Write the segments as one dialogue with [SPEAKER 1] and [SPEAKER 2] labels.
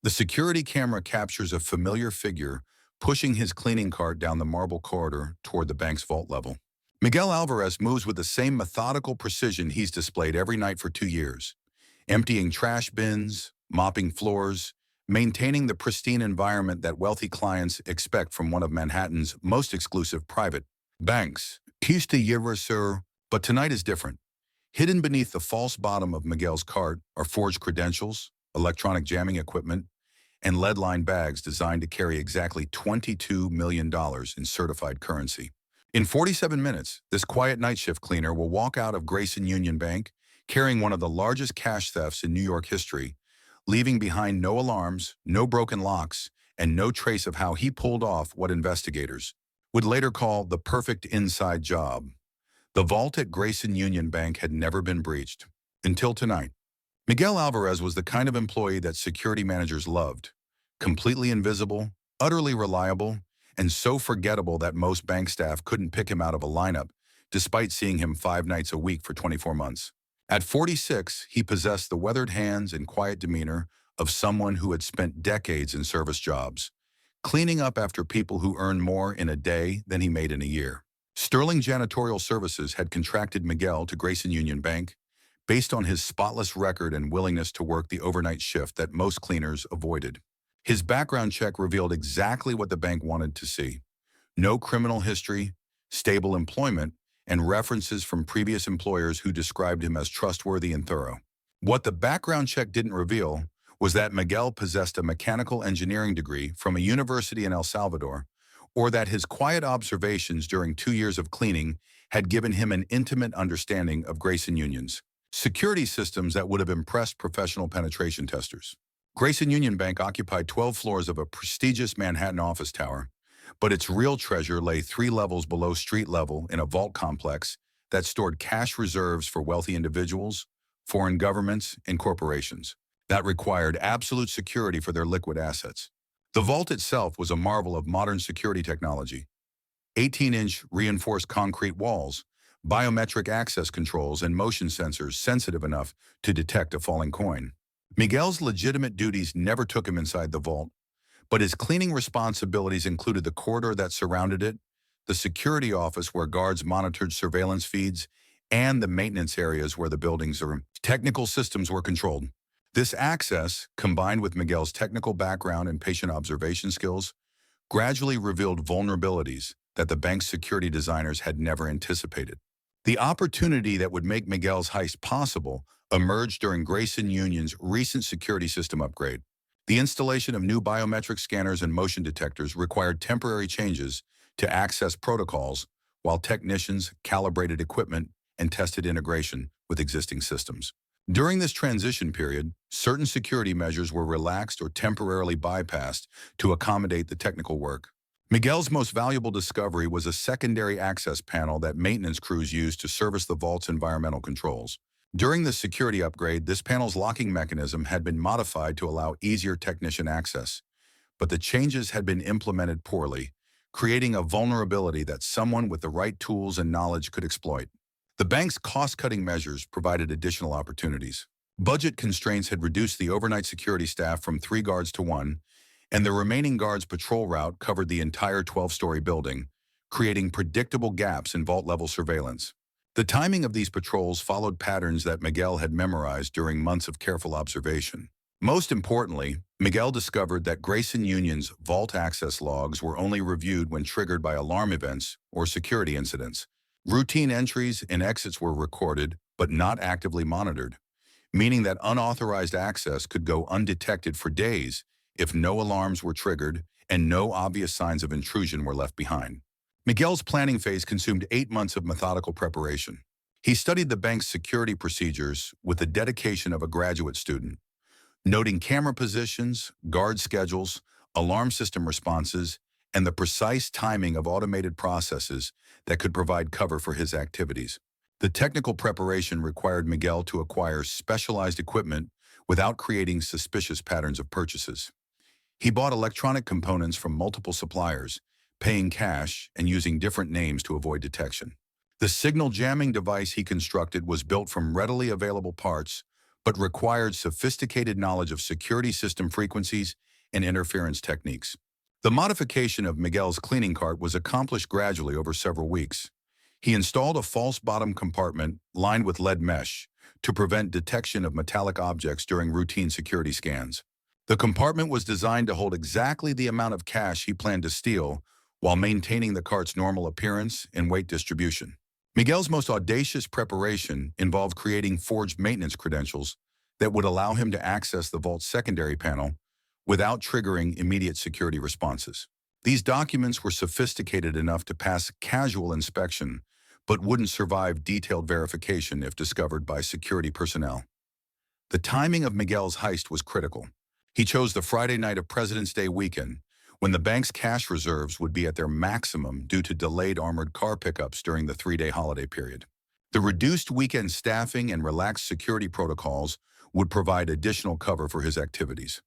[SPEAKER 1] The security camera captures a familiar figure pushing his cleaning cart down the marble corridor toward the bank's vault level. Miguel Alvarez moves with the same methodical precision he's displayed every night for 2 years, emptying trash bins, mopping floors, maintaining the pristine environment that wealthy clients expect from one of Manhattan's most exclusive private banks. He's the year, sir, but tonight is different. Hidden beneath the false bottom of Miguel's cart are forged credentials, electronic jamming equipment, and lead-lined bags designed to carry exactly $22 million in certified currency. In 47 minutes, this quiet night shift cleaner will walk out of Grayson Union Bank carrying one of the largest cash thefts in New York history, leaving behind no alarms, no broken locks, and no trace of how he pulled off what investigators would later call the perfect inside job. The vault at Grayson Union Bank had never been breached. Until tonight. Miguel Alvarez was the kind of employee that security managers loved. Completely invisible, utterly reliable, and so forgettable that most bank staff couldn't pick him out of a lineup, despite seeing him 5 nights a week for 24 months. At 46, he possessed the weathered hands and quiet demeanor of someone who had spent decades in service jobs, cleaning up after people who earned more in a day than he made in a year. Sterling Janitorial Services had contracted Miguel to Grayson Union Bank based on his spotless record and willingness to work the overnight shift that most cleaners avoided. His background check revealed exactly what the bank wanted to see. No criminal history, stable employment, and references from previous employers who described him as trustworthy and thorough. What the background check didn't reveal was that Miguel possessed a mechanical engineering degree from a university in El Salvador, or that his quiet observations during 2 years of cleaning had given him an intimate understanding of Grayson Union's security systems that would have impressed professional penetration testers. Grayson Union Bank occupied 12 floors of a prestigious Manhattan office tower, but its real treasure lay 3 levels below street level in a vault complex that stored cash reserves for wealthy individuals, foreign governments, and corporations that required absolute security for their liquid assets. The vault itself was a marvel of modern security technology. 18-inch reinforced concrete walls, biometric access controls, and motion sensors sensitive enough to detect a falling coin. Miguel's legitimate duties never took him inside the vault, but his cleaning responsibilities included the corridor that surrounded it, the security office where guards monitored surveillance feeds, and the maintenance areas where the building's technical systems were controlled. This access, combined with Miguel's technical background and patient observation skills, gradually revealed vulnerabilities that the bank's security designers had never anticipated. The opportunity that would make Miguel's heist possible emerged during Grayson Union's recent security system upgrade. The installation of new biometric scanners and motion detectors required temporary changes to access protocols while technicians calibrated equipment and tested integration with existing systems. During this transition period, certain security measures were relaxed or temporarily bypassed to accommodate the technical work. Miguel's most valuable discovery was a secondary access panel that maintenance crews used to service the vault's environmental controls. During the security upgrade, this panel's locking mechanism had been modified to allow easier technician access, but the changes had been implemented poorly, creating a vulnerability that someone with the right tools and knowledge could exploit. The bank's cost-cutting measures provided additional opportunities. Budget constraints had reduced the overnight security staff from 3 guards to 1, and the remaining guard's patrol route covered the entire 12-story building, creating predictable gaps in vault-level surveillance. The timing of these patrols followed patterns that Miguel had memorized during months of careful observation. Most importantly, Miguel discovered that Grayson Union's vault access logs were only reviewed when triggered by alarm events or security incidents. Routine entries and exits were recorded, but not actively monitored, meaning that unauthorized access could go undetected for days if no alarms were triggered and no obvious signs of intrusion were left behind. Miguel's planning phase consumed 8 months of methodical preparation. He studied the bank's security procedures with the dedication of a graduate student, noting camera positions, guard schedules, alarm system responses, and the precise timing of automated processes that could provide cover for his activities. The technical preparation required Miguel to acquire specialized equipment without creating suspicious patterns of purchases. He bought electronic components from multiple suppliers, paying cash and using different names to avoid detection. The signal jamming device he constructed was built from readily available parts, but required sophisticated knowledge of security system frequencies and interference techniques. The modification of Miguel's cleaning cart was accomplished gradually over several weeks. He installed a false bottom compartment lined with lead mesh to prevent detection of metallic objects during routine security scans. The compartment was designed to hold exactly the amount of cash he planned to steal while maintaining the cart's normal appearance and weight distribution. Miguel's most audacious preparation involved creating forged maintenance credentials that would allow him to access the vault's secondary panel without triggering immediate security responses. These documents were sophisticated enough to pass casual inspection, but wouldn't survive detailed verification if discovered by security personnel. The timing of Miguel's heist was critical. He chose the Friday night of President's Day weekend, when the bank's cash reserves would be at their maximum due to delayed armored car pickups during the three-day holiday period. The reduced weekend staffing and relaxed security protocols would provide additional cover for his activities.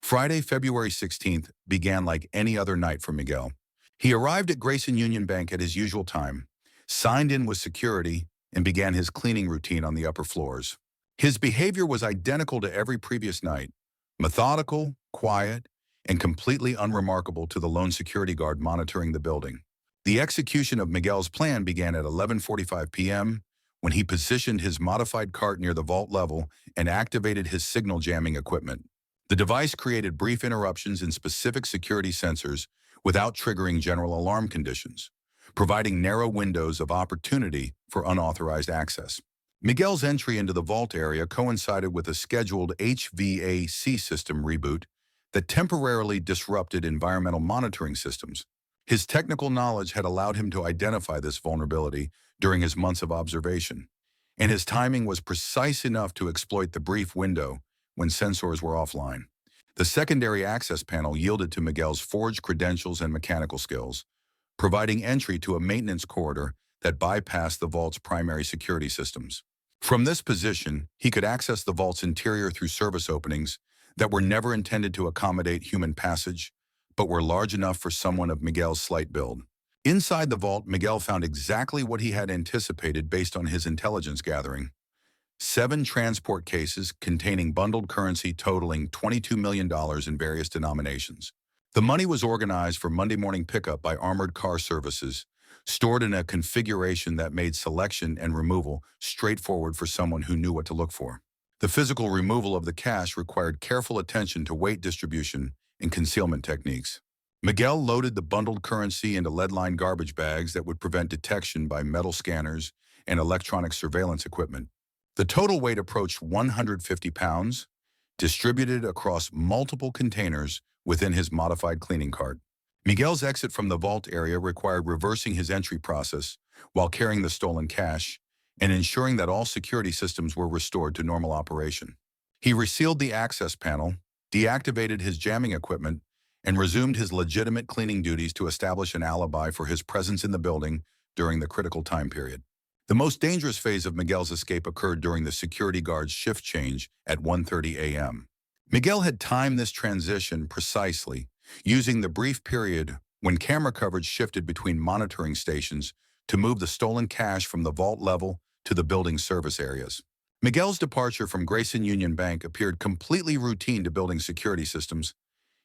[SPEAKER 1] Friday, February 16th, began like any other night for Miguel. He arrived at Grayson Union Bank at his usual time, signed in with security, and began his cleaning routine on the upper floors. His behavior was identical to every previous night, methodical, quiet, and completely unremarkable to the lone security guard monitoring the building. The execution of Miguel's plan began at 11:45 p.m. when he positioned his modified cart near the vault level and activated his signal jamming equipment. The device created brief interruptions in specific security sensors without triggering general alarm conditions, providing narrow windows of opportunity for unauthorized access. Miguel's entry into the vault area coincided with a scheduled HVAC system reboot that temporarily disrupted environmental monitoring systems. His technical knowledge had allowed him to identify this vulnerability during his months of observation, and his timing was precise enough to exploit the brief window when sensors were offline. The secondary access panel yielded to Miguel's forged credentials and mechanical skills, providing entry to a maintenance corridor that bypassed the vault's primary security systems. From this position, he could access the vault's interior through service openings that were never intended to accommodate human passage, but were large enough for someone of Miguel's slight build. Inside the vault, Miguel found exactly what he had anticipated based on his intelligence gathering. 7 transport cases containing bundled currency totaling $22 million in various denominations. The money was organized for Monday morning pickup by armored car services, stored in a configuration that made selection and removal straightforward for someone who knew what to look for. The physical removal of the cash required careful attention to weight distribution and concealment techniques. Miguel loaded the bundled currency into lead-lined garbage bags that would prevent detection by metal scanners and electronic surveillance equipment. The total weight approached 150 pounds, distributed across multiple containers within his modified cleaning cart. Miguel's exit from the vault area required reversing his entry process while carrying the stolen cash and ensuring that all security systems were restored to normal operation. He resealed the access panel, deactivated his jamming equipment, and resumed his legitimate cleaning duties to establish an alibi for his presence in the building during the critical time period. The most dangerous phase of Miguel's escape occurred during the security guard's shift change at 1:30 a.m. Miguel had timed this transition precisely, using the brief period when camera coverage shifted between monitoring stations to move the stolen cash from the vault level to the building's service areas. Miguel's departure from Grayson Union Bank appeared completely routine to building security systems.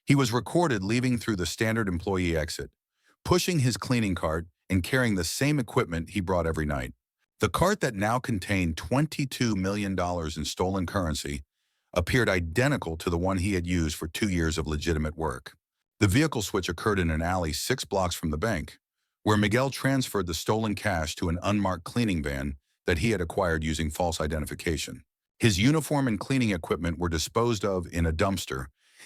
[SPEAKER 1] He was recorded leaving through the standard employee exit, pushing his cleaning cart and carrying the same equipment he brought every night. The cart that now contained $22 million in stolen currency appeared identical to the one he had used for 2 years of legitimate work. The vehicle switch occurred in an alley 6 blocks from the bank, where Miguel transferred the stolen cash to an unmarked cleaning van that he had acquired using false identification. His uniform and cleaning equipment were disposed of in a dumpster,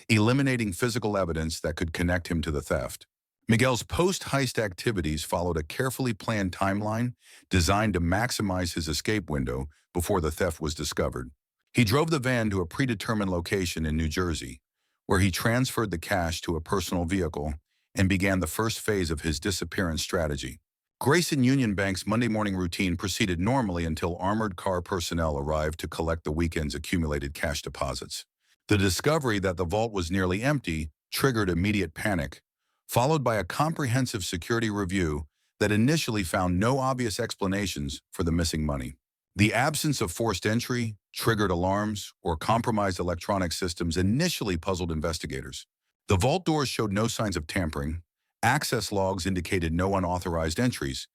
[SPEAKER 1] eliminating physical evidence that could connect him to the theft. Miguel's post-heist activities followed a carefully planned timeline designed to maximize his escape window before the theft was discovered. He drove the van to a predetermined location in New Jersey, where he transferred the cash to a personal vehicle and began the first phase of his disappearance strategy. Grayson Union Bank's Monday morning routine proceeded normally until armored car personnel arrived to collect the weekend's accumulated cash deposits. The discovery that the vault was nearly empty triggered immediate panic, followed by a comprehensive security review that initially found no obvious explanations for the missing money. The absence of forced entry, triggered alarms, or compromised electronic systems initially puzzled investigators. The vault doors showed no signs of tampering, access logs indicated no unauthorized entries,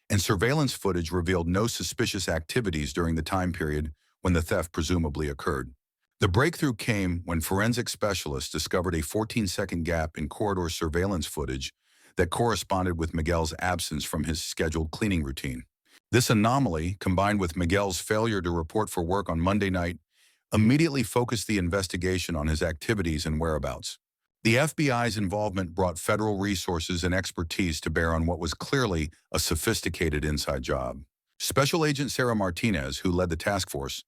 [SPEAKER 1] and surveillance footage revealed no suspicious activities during the time period when the theft presumably occurred. The breakthrough came when forensic specialists discovered a 14-second gap in corridor surveillance footage that corresponded with Miguel's absence from his scheduled cleaning routine. This anomaly, combined with Miguel's failure to report for work on Monday night, immediately focused the investigation on his activities and whereabouts. The FBI's involvement brought federal resources and expertise to bear on what was clearly a sophisticated inside job. Special Agent Sarah Martinez, who led the task force,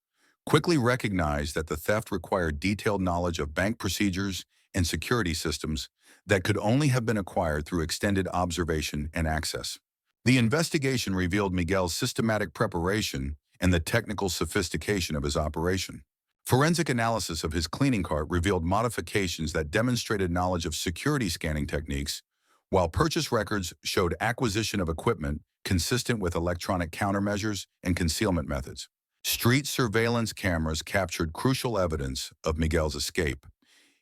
[SPEAKER 1] quickly recognized that the theft required detailed knowledge of bank procedures and security systems that could only have been acquired through extended observation and access. The investigation revealed Miguel's systematic preparation and the technical sophistication of his operation. Forensic analysis of his cleaning cart revealed modifications that demonstrated knowledge of security scanning techniques, while purchase records showed acquisition of equipment consistent with electronic countermeasures and concealment methods. Street surveillance cameras captured crucial evidence of Miguel's escape,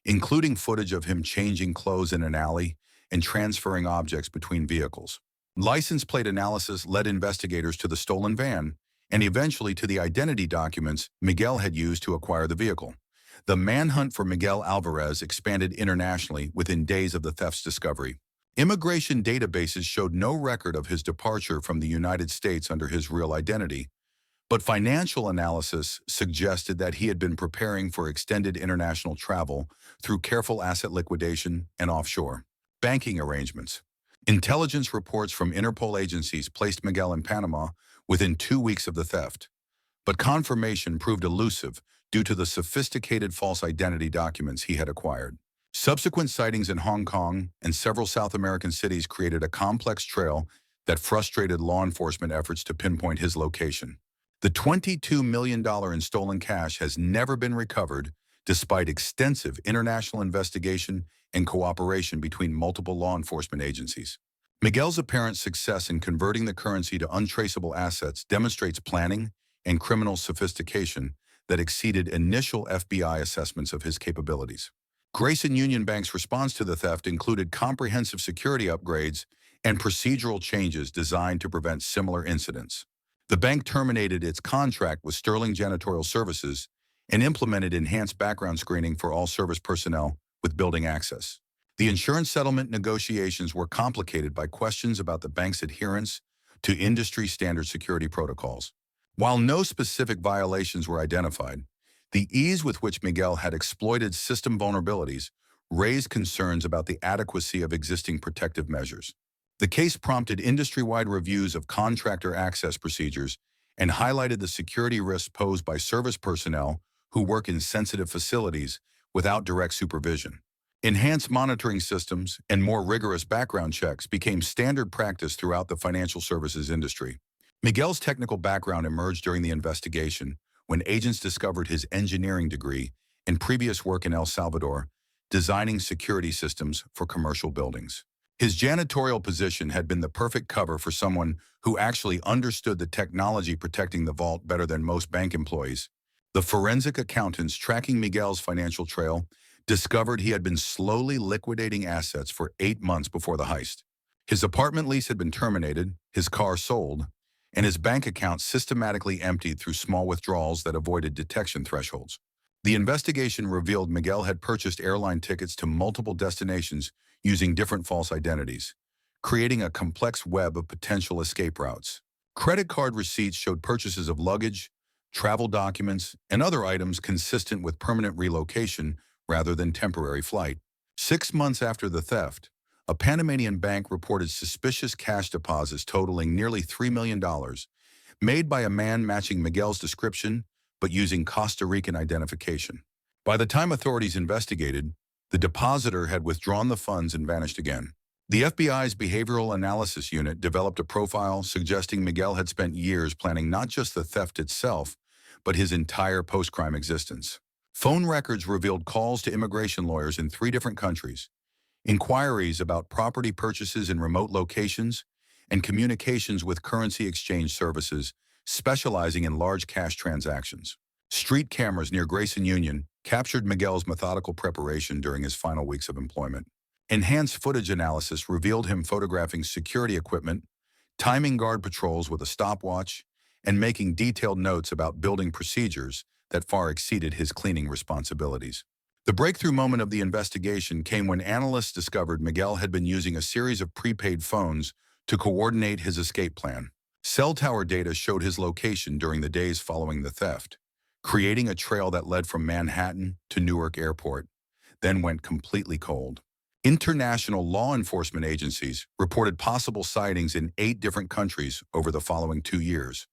[SPEAKER 1] including footage of him changing clothes in an alley and transferring objects between vehicles. License plate analysis led investigators to the stolen van and eventually to the identity documents Miguel had used to acquire the vehicle. The manhunt for Miguel Alvarez expanded internationally within days of the theft's discovery. Immigration databases showed no record of his departure from the United States under his real identity, but financial analysis suggested that he had been preparing for extended international travel through careful asset liquidation and offshore banking arrangements. Intelligence reports from Interpol agencies placed Miguel in Panama within 2 weeks of the theft, but confirmation proved elusive due to the sophisticated false identity documents he had acquired. Subsequent sightings in Hong Kong and several South American cities created a complex trail that frustrated law enforcement efforts to pinpoint his location. The $22 million in stolen cash has never been recovered, despite extensive international investigation and cooperation between multiple law enforcement agencies. Miguel's apparent success in converting the currency to untraceable assets demonstrates planning and criminal sophistication that exceeded initial FBI assessments of his capabilities. Grayson Union Bank's response to the theft included comprehensive security upgrades and procedural changes designed to prevent similar incidents. The bank terminated its contract with Sterling Janitorial Services and implemented enhanced background screening for all service personnel with building access. The insurance settlement negotiations were complicated by questions about the bank's adherence to industry standard security protocols. While no specific violations were identified, the ease with which Miguel had exploited system vulnerabilities raised concerns about the adequacy of existing protective measures. The case prompted industry-wide reviews of contractor access procedures and highlighted the security risks posed by service personnel who work in sensitive facilities without direct supervision. Enhanced monitoring systems and more rigorous background checks became standard practice throughout the financial services industry. Miguel's technical background emerged during the investigation when agents discovered his engineering degree and previous work in El Salvador, designing security systems for commercial buildings. His janitorial position had been the perfect cover for someone who actually understood the technology protecting the vault better than most bank employees. The forensic accountants tracking Miguel's financial trail discovered he had been slowly liquidating assets for 8 months before the heist. His apartment lease had been terminated, his car sold, and his bank account systematically emptied through small withdrawals that avoided detection thresholds. The investigation revealed Miguel had purchased airline tickets to multiple destinations using different false identities, creating a complex web of potential escape routes. Credit card receipts showed purchases of luggage, travel documents, and other items consistent with permanent relocation rather than temporary flight. 6 months after the theft, a Panamanian bank reported suspicious cash deposits totaling nearly $3 million, made by a man matching Miguel's description but using Costa Rican identification. By the time authorities investigated, the depositor had withdrawn the funds and vanished again. The FBI's Behavioral Analysis Unit developed a profile suggesting Miguel had spent years planning not just the theft itself, but his entire post-crime existence. Phone records revealed calls to immigration lawyers in 3 different countries, inquiries about property purchases in remote locations, and communications with currency exchange services specializing in large cash transactions. Street cameras near Grayson Union captured Miguel's methodical preparation during his final weeks of employment. Enhanced footage analysis revealed him photographing security equipment, timing guard patrols with a stopwatch, and making detailed notes about building procedures that far exceeded his cleaning responsibilities. The breakthrough moment of the investigation came when analysts discovered Miguel had been using a series of prepaid phones to coordinate his escape plan. Cell tower data showed his location during the days following the theft, creating a trail that led from Manhattan to Newark Airport, then went completely cold. International law enforcement agencies reported possible sightings in 8 different countries over the following 2 years.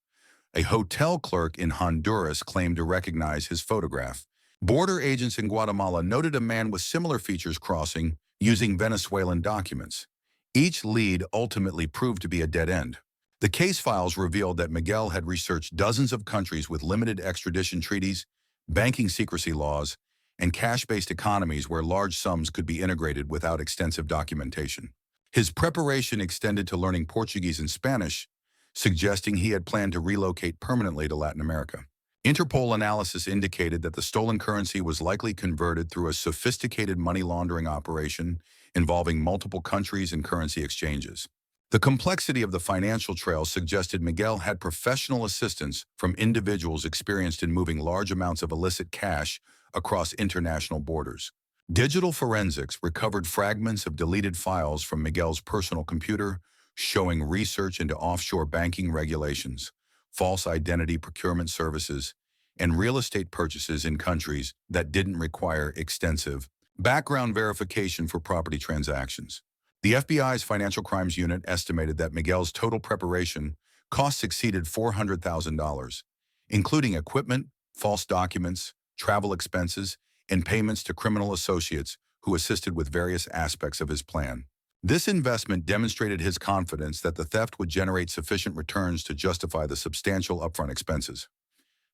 [SPEAKER 1] A hotel clerk in Honduras claimed to recognize his photograph. Border agents in Guatemala noted a man with similar features crossing using Venezuelan documents. Each lead ultimately proved to be a dead end. The case files revealed that Miguel had researched dozens of countries with limited extradition treaties, banking secrecy laws, and cash-based economies where large sums could be integrated without extensive documentation. His preparation extended to learning Portuguese and Spanish, suggesting he had planned to relocate permanently to Latin America. Interpol analysis indicated that the stolen currency was likely converted through a sophisticated money laundering operation involving multiple countries and currency exchanges. The complexity of the financial trail suggested Miguel had professional assistance from individuals experienced in moving large amounts of illicit cash across international borders. Digital forensics recovered fragments of deleted files from Miguel's personal computer, showing research into offshore banking regulations, false identity procurement services, and real estate purchases in countries that didn't require extensive background verification for property transactions. The FBI's Financial Crimes Unit estimated that Miguel's total preparation costs exceeded $400,000, including equipment, false documents, travel expenses, and payments to criminal associates who assisted with various aspects of his plan. This investment demonstrated his confidence that the theft would generate sufficient returns to justify the substantial upfront expenses.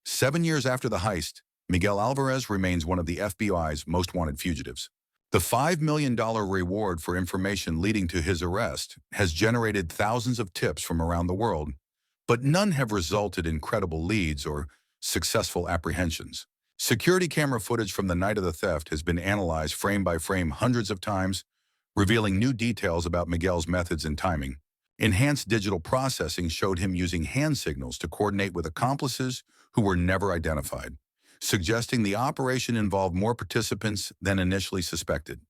[SPEAKER 1] 7 years after the heist, Miguel Alvarez remains one of the FBI's most wanted fugitives. The $5 million reward for information leading to his arrest has generated thousands of tips from around the world, but none have resulted in credible leads or successful apprehensions. Security camera footage from the night of the theft has been analyzed frame by frame hundreds of times, revealing new details about Miguel's methods and timing. Enhanced digital processing showed him using hand signals to coordinate with accomplices who were never identified, suggesting the operation involved more participants than initially suspected.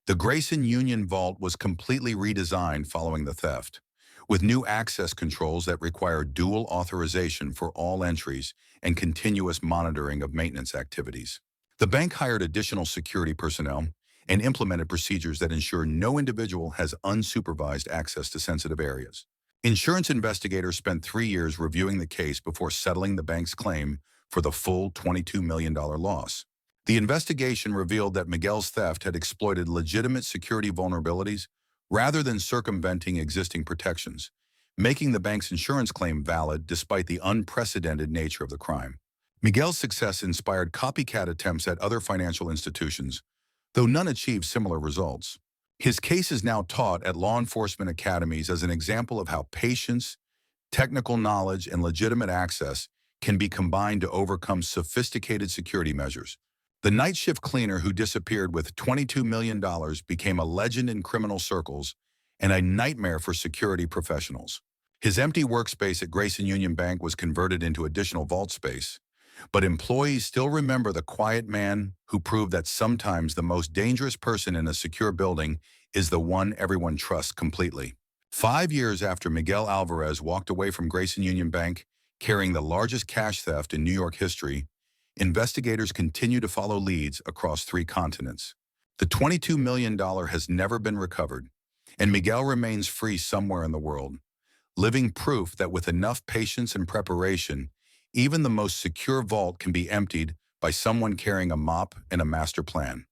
[SPEAKER 1] The Grayson Union Vault was completely redesigned following the theft, with new access controls that require dual authorization for all entries and continuous monitoring of maintenance activities. The bank hired additional security personnel and implemented procedures that ensure no individual has unsupervised access to sensitive areas. Insurance investigators spent 3 years reviewing the case before settling the bank's claim for the full $22 million loss. The investigation revealed that Miguel's theft had exploited legitimate security vulnerabilities rather than circumventing existing protections, making the bank's insurance claim valid despite the unprecedented nature of the crime. Miguel's success inspired copycat attempts at other financial institutions, though none achieved similar results. His case is now taught at law enforcement academies as an example of how patience, technical knowledge, and legitimate access can be combined to overcome sophisticated security measures. The night shift cleaner who disappeared with $22 million became a legend in criminal circles and a nightmare for security professionals. His empty workspace at Grayson Union Bank was converted into additional vault space, but employees still remember the quiet man who proved that sometimes the most dangerous person in a secure building is the one everyone trusts completely. 5 years after Miguel Alvarez walked away from Grayson Union Bank, carrying the largest cash theft in New York history, investigators continue to follow leads across 3 continents. The $22 million has never been recovered, and Miguel remains free somewhere in the world, living proof that with enough patience and preparation, even the most secure vault can be emptied by someone carrying a mop and a master plan.